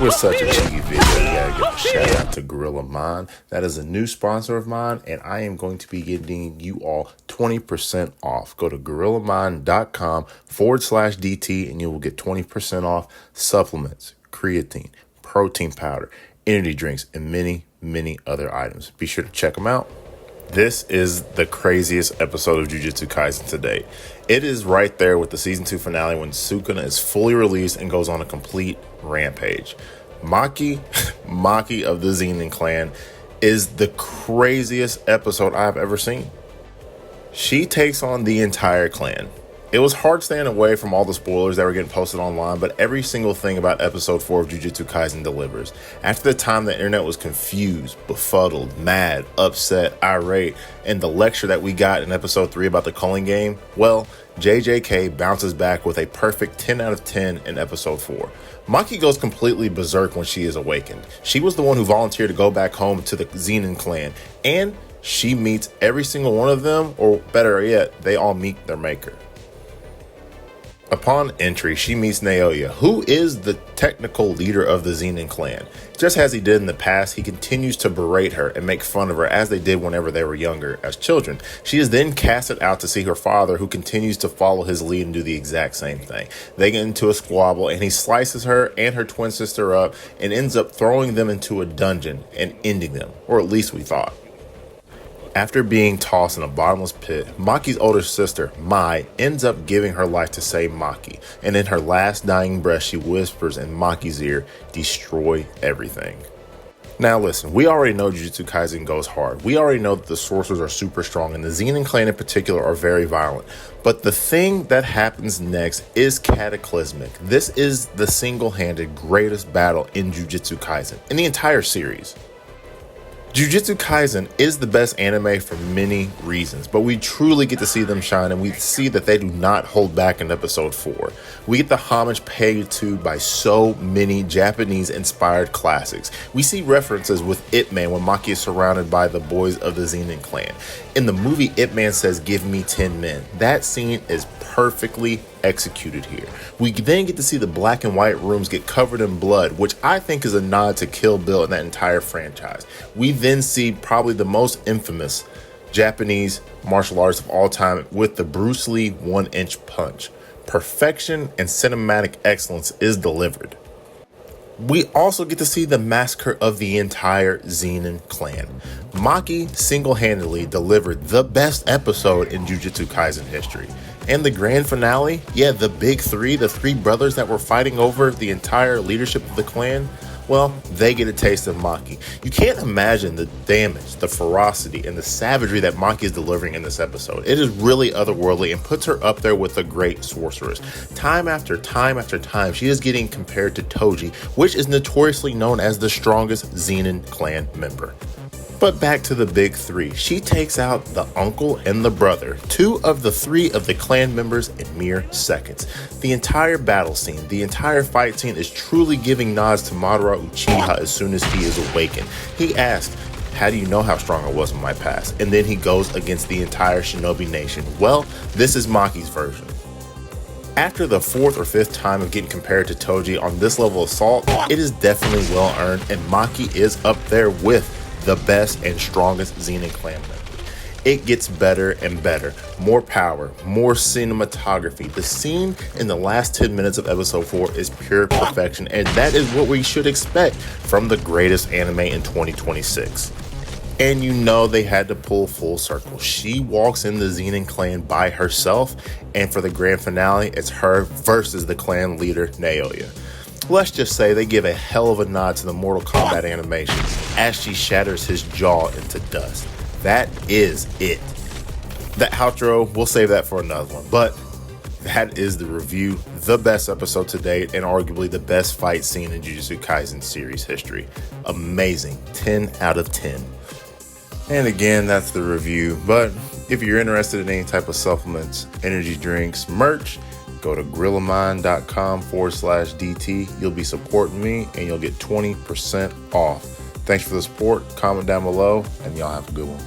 With such a cheeky video, we gotta give a shout out to Gorilla Mind. That is a new sponsor of mine, and I am going to be getting you all 20% off. Go to gorillamind.com/DT and you will get 20% off supplements, creatine, protein powder, energy drinks, and many, many other items. Be sure to check them out. This is the craziest episode of Jujutsu Kaisen to date. It is right there with the season 2 finale when Sukuna is fully released and goes on a complete rampage. Maki of the Zen'in Clan is the craziest episode I've ever seen. She takes on the entire clan. It was hard staying away from all the spoilers that were getting posted online, but every single thing about episode 4 of Jujutsu Kaisen delivers. After the time the internet was confused, befuddled, mad, upset, irate, and the lecture that we got in episode 3 about the culling game, well, JJK bounces back with a perfect 10 out of 10 in episode 4. Maki goes completely berserk when she is awakened. She was the one who volunteered to go back home to the Zen'in Clan, and she meets every single one of them, or better yet, they all meet their maker. Upon entry, she meets Naoya, who is the technical leader of the Zen'in Clan. Just as he did in the past, he continues to berate her and make fun of her as they did whenever they were younger as children. She is then casted out to see her father, who continues to follow his lead and do the exact same thing. They get into a squabble and he slices her and her twin sister up and ends up throwing them into a dungeon and ending them, or at least we thought. After being tossed in a bottomless pit, Maki's older sister, Mai, ends up giving her life to save Maki, and in her last dying breath, she whispers in Maki's ear, "Destroy everything." Now listen, we already know Jujutsu Kaisen goes hard. We already know that the sorcerers are super strong, and the Zen'in Clan in particular are very violent. But the thing that happens next is cataclysmic. This is the single-handed greatest battle in Jujutsu Kaisen, in the entire series. Jujutsu Kaisen is the best anime for many reasons, but we truly get to see them shine, and we see that they do not hold back in episode 4. We get the homage paid to by so many Japanese-inspired classics. We see references with Ip Man when Maki is surrounded by the boys of the Zen'in Clan. In the movie, Ip Man says, "Give me 10 men." That scene is perfectly executed here. We then get to see the black and white rooms get covered in blood, which I think is a nod to Kill Bill in that entire franchise. We then see probably the most infamous Japanese martial arts of all time with the Bruce Lee 1-inch punch. Perfection and cinematic excellence is delivered. We also get to see the massacre of the entire Zen'in Clan. Maki single-handedly delivered the best episode in Jujutsu Kaisen history. And the grand finale, yeah, the big three, the three brothers that were fighting over the entire leadership of the clan, well, they get a taste of Maki. You can't imagine the damage, the ferocity, and the savagery that Maki is delivering in this episode. It is really otherworldly and puts her up there with the great sorceress. Time after time after time, she is getting compared to Toji, which is notoriously known as the strongest Zen'in Clan member. But back to the big three. She takes out the uncle and the brother, 2 of the 3 of the clan members in mere seconds. The entire battle scene, the entire fight scene is truly giving nods to Madara Uchiha as soon as he is awakened. He asks, "How do you know how strong I was in my past?" And then he goes against the entire Shinobi Nation. Well, this is Maki's version. After the 4th or 5th time of getting compared to Toji on this level of assault, it is definitely well earned, and Maki is up there with the best and strongest Zen'in Clan members. It gets better and better. More power, more cinematography. The scene in the last 10 minutes of episode 4 is pure perfection, and that is what we should expect from the greatest anime in 2026. And you know they had to pull full circle. She walks in the Zen'in Clan by herself, and for the grand finale, it's her versus the clan leader, Naoya. Let's just say they give a hell of a nod to the Mortal Kombat animation as she shatters his jaw into dust. That is it. That outro, we'll save that for another one. But that is the review, the best episode to date, and arguably the best fight scene in Jujutsu Kaisen series history. Amazing. 10 out of 10. And again, that's the review. But if you're interested in any type of supplements, energy drinks, merch, go to gorillamind.com/DT. You'll be supporting me and you'll get 20% off. Thanks for the support. Comment down below and y'all have a good one.